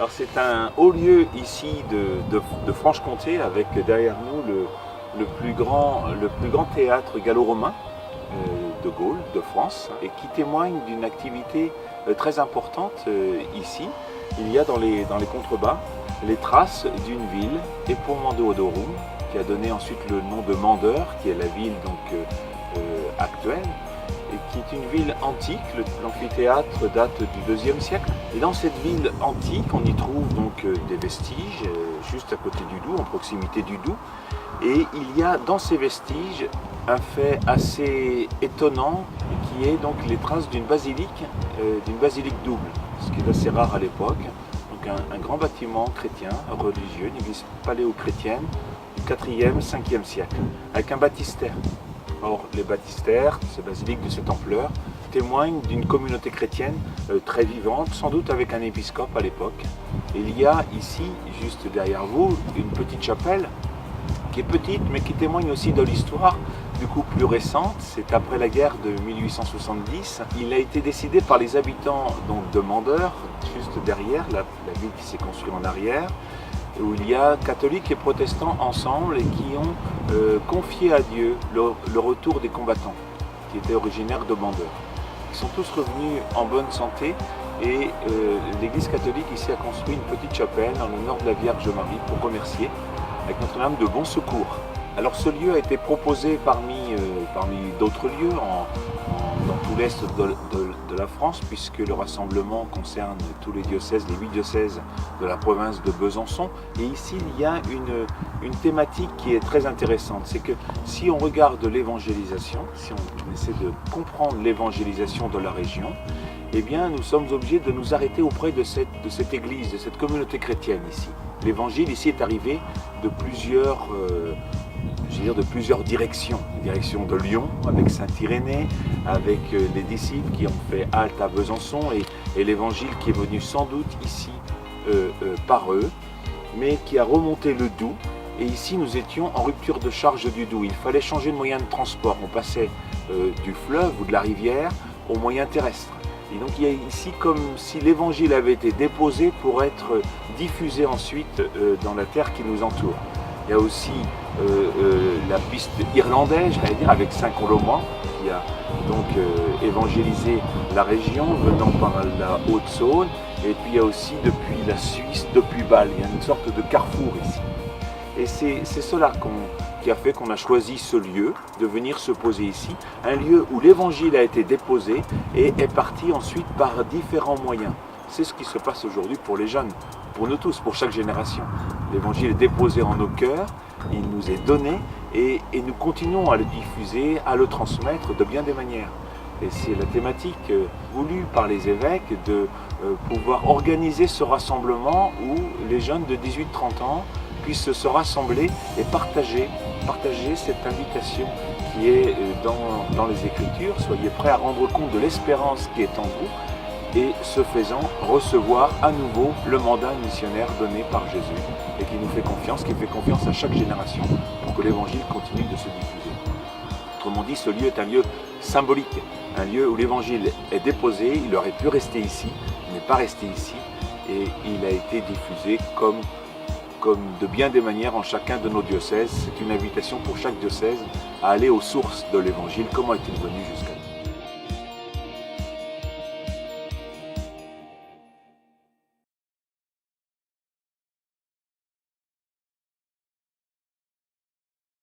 Alors c'est un haut lieu ici de Franche-Comté avec derrière nous le plus grand théâtre gallo-romain de Gaule, de France, et qui témoigne d'une activité très importante ici. Il y a dans les contrebas les traces d'une ville, Epomanduodorum, qui a donné ensuite le nom de Mandeur, qui est la ville actuelle, et qui est une ville antique. L'amphithéâtre date du IIe siècle. Et dans cette ville antique, on y trouve donc des vestiges, juste à côté du Doubs, en proximité du Doubs. Et il y a dans ces vestiges un fait assez étonnant, qui est donc les traces d'une basilique double, ce qui est assez rare à l'époque. Donc un grand bâtiment chrétien, religieux, une église paléo-chrétienne du 4e, 5e siècle, avec un baptistère. Or, les baptistères, ces basiliques de cette ampleur, témoignent d'une communauté chrétienne très vivante, sans doute avec un épiscope à l'époque. Il y a ici, juste derrière vous, une petite chapelle qui est petite, mais qui témoigne aussi de l'histoire, du coup plus récente. C'est après la guerre de 1870. Il a été décidé par les habitants donc, de Mandeur, juste derrière, la ville qui s'est construite en arrière, où il y a catholiques et protestants ensemble et qui ont confié à Dieu le retour des combattants qui étaient originaires de Mandeur. Ils sont tous revenus en bonne santé et l'Église catholique ici a construit une petite chapelle en l'honneur de la Vierge Marie pour remercier avec Notre-Dame de Bon Secours. Alors ce lieu a été proposé parmi d'autres lieux dans tout l'est de la France, puisque le rassemblement concerne tous les diocèses, les 8 diocèses de la province de Besançon. Et ici, il y a une thématique qui est très intéressante. C'est que si on regarde l'évangélisation, si on essaie de comprendre l'évangélisation de la région, eh bien, nous sommes obligés de nous arrêter auprès de cette église, de cette communauté chrétienne ici. L'évangile ici est arrivé de plusieurs directions. La direction de Lyon, avec Saint-Irénée, avec les disciples qui ont fait halte à Besançon, et l'évangile qui est venu sans doute ici par eux, mais qui a remonté le Doubs. Et ici, nous étions en rupture de charge du Doubs. Il fallait changer de moyen de transport. On passait du fleuve ou de la rivière au moyen terrestre. Et donc il y a ici comme si l'évangile avait été déposé pour être diffusé ensuite dans la terre qui nous entoure. Il y a aussi la piste irlandaise, j'allais dire, avec Saint-Colomban, qui a donc évangélisé la région, venant par la Haute-Saône. Et puis il y a aussi depuis la Suisse, depuis Bâle, il y a une sorte de carrefour ici. Et c'est cela qui a fait qu'on a choisi ce lieu, de venir se poser ici, un lieu où l'évangile a été déposé et est parti ensuite par différents moyens. C'est ce qui se passe aujourd'hui pour les jeunes, pour nous tous, pour chaque génération. L'évangile est déposé en nos cœurs, il nous est donné et nous continuons à le diffuser, à le transmettre de bien des manières. Et c'est la thématique voulue par les évêques de pouvoir organiser ce rassemblement où les jeunes de 18-30 ans puissent se rassembler et partager cette invitation qui est dans les Écritures. Soyez prêts à rendre compte de l'espérance qui est en vous et, ce faisant, recevoir à nouveau le mandat missionnaire donné par Jésus et qui nous fait confiance, qui fait confiance à chaque génération pour que l'Évangile continue de se diffuser. Autrement dit, ce lieu est un lieu symbolique, un lieu où l'Évangile est déposé. Il aurait pu rester ici, il n'est pas resté ici et il a été diffusé comme de bien des manières en chacun de nos diocèses. C'est une invitation pour chaque diocèse à aller aux sources de l'Évangile. Comment est-il venu jusqu'à nous?